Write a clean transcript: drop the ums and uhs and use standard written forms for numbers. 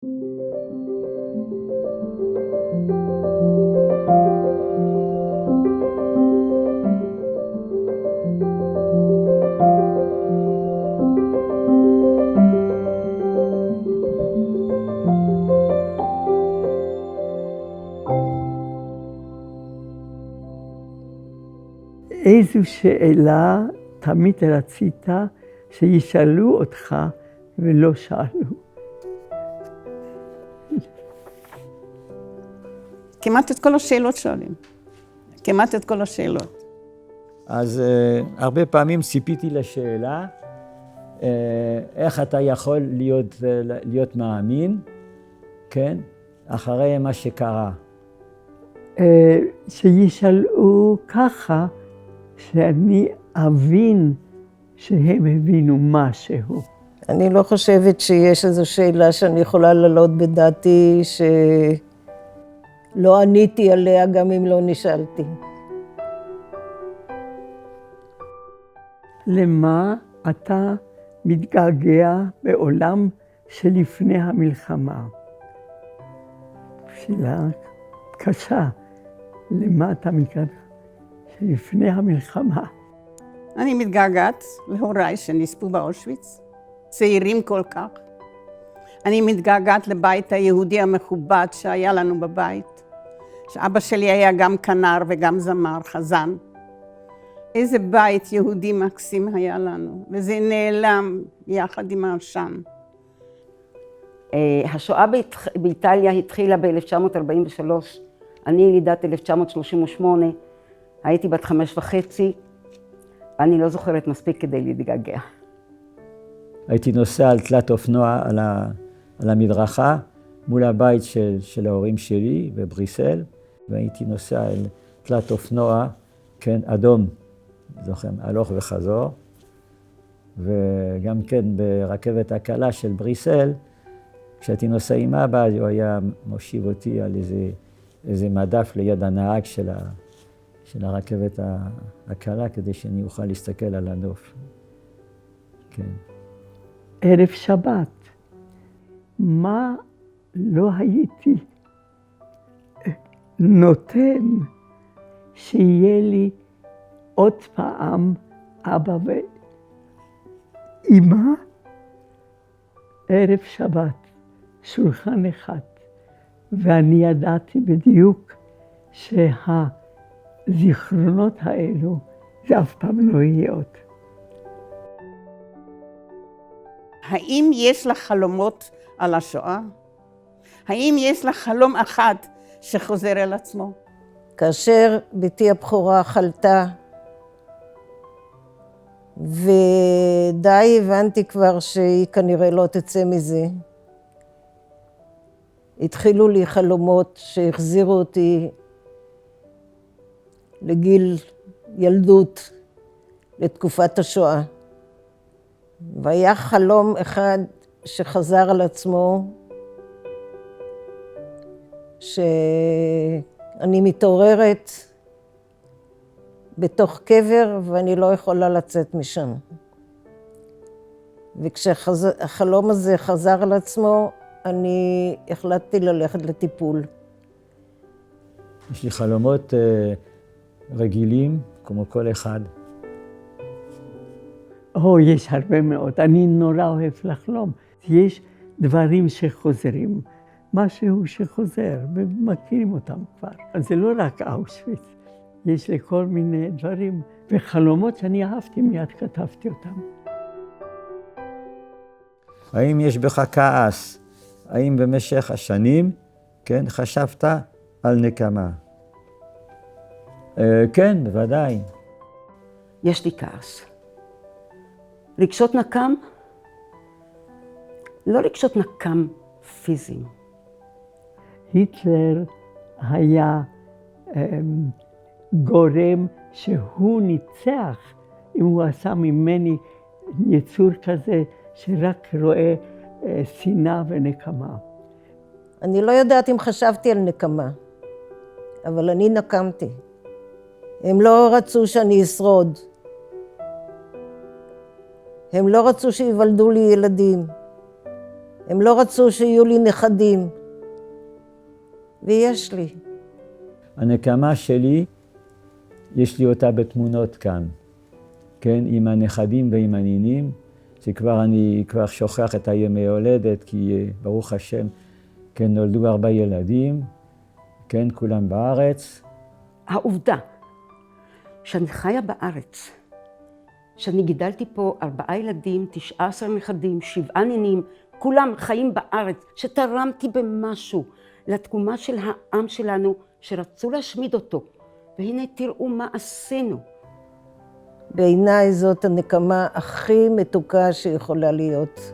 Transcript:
איזו שאלה תמיד רצית שישאלו אותך ולא שאלו? כמעט את כל השאלות שואלים. כמעט את כל השאלות. אז הרבה פעמים ציפיתי לשאלה, איך אתה יכול להיות מאמין, כן? אחרי מה שקרה. שישאלו ככה, שאני אבין שהם הבינו משהו. אני לא חושבת שיש איזו שאלה שאני יכולה להעלות בדעתי שלא עניתי עליה גם אם לא נשאלתי. למה אתה מתגעגע בעולם שלפני המלחמה? שאלה קשה. למה אתה מתגעגע שלפני המלחמה? אני מתגעגעת להוריי שנספו באושוויץ, צעירים כל כך. אני מתגעגעת לבית היהודי המכובד שהיה לנו בבית. שאבא שלי היה גם כנר וגם זמר, חזן. איזה בית יהודי מקסים היה לנו, וזה נעלם יחד עם העשן. השואה באיטליה התחילה ב-1943, אני ילידת 1938, הייתי בת 5.5, אני לא זוכרת מספיק כדי להתגעגע. הייתי נוסע על תלת אופנוע על המדרכה, מול הבית של ההורים שלי בבריסל, והייתי נוסע על תלת אופנוע, כן, אדום, זוכר, הלוך וחזור, וגם כן ברכבת הקלה של בריסל, כשהייתי נוסע עם אבא, הוא היה מושיב אותי על איזה מדף ליד הנהג של הרכבת הקלה, כדי שאני אוכל להסתכל על הנוף. כן. ערב שבת, מה לא הייתי נותן שיהיה לי עוד פעם אבא ואמא, ערב שבת, שולחן אחד. ואני ידעתי בדיוק שהזיכרונות האלו, זה אף פעם לא יהיה עוד. האם יש לך חלומות על השואה? האם יש לך חלום אחד שחוזר אל עצמו? כאשר בתי הבכורה חלתה, ודי הבנתי כבר שהיא כנראה לא תצא מזה, התחילו לי חלומות שהחזירו אותי לגיל ילדות, לתקופת השואה. והיה חלום אחד שחזר על עצמו, שאני מתעוררת בתוך קבר ואני לא יכולה לצאת משם. וכשהחלום הזה חזר על עצמו, אני החלטתי ללכת לטיפול. יש לי חלומות רגילים, כמו כל אחד. יש הרבה מאוד. אני נורא אוהב לחלום. יש דברים שחוזרים, משהו שחוזר, ומכירים אותם כבר. אז זה לא רק אושוויץ, יש לי כל מיני דברים, וחלומות שאני אהבתי, מיד כתבתי אותם. האם יש בך כעס? האם במשך השנים, כן, חשבת על נקמה? כן, בוודאי. יש לי כעס. רגשות נקם? לא רגשות נקם פיזיים. היטלר היה גורם שהוא ניצח אם הוא עשה ממני יצור כזה שרק רואה שנאה ונקמה. אני לא יודעת אם חשבתי על נקמה, אבל אני נקמתי. הם לא רצו שאני אשרוד. הם לא רצו שיוולדו לי ילדים. הם לא רצו שיהיו לי נכדים. ויש לי. הנקמה שלי, יש לי אותה בתמונות כאן, כן, עם הנכדים ועם הנינים, שכבר אני כבר שוכח את הימי הולדת, כי ברוך השם, כן, נולדו 4 ילדים, כן, כולם בארץ. העובדה שאני חיה בארץ, שאני גידלתי פה 4 ילדים, 19 נכדים, 7 נינים, כולם חיים בארץ, שתרמתי במשהו לתקומה של העם שלנו, שרצו להשמיד אותו. והנה תראו מה עשינו. בעיניי זאת הנקמה הכי מתוקה שיכולה להיות.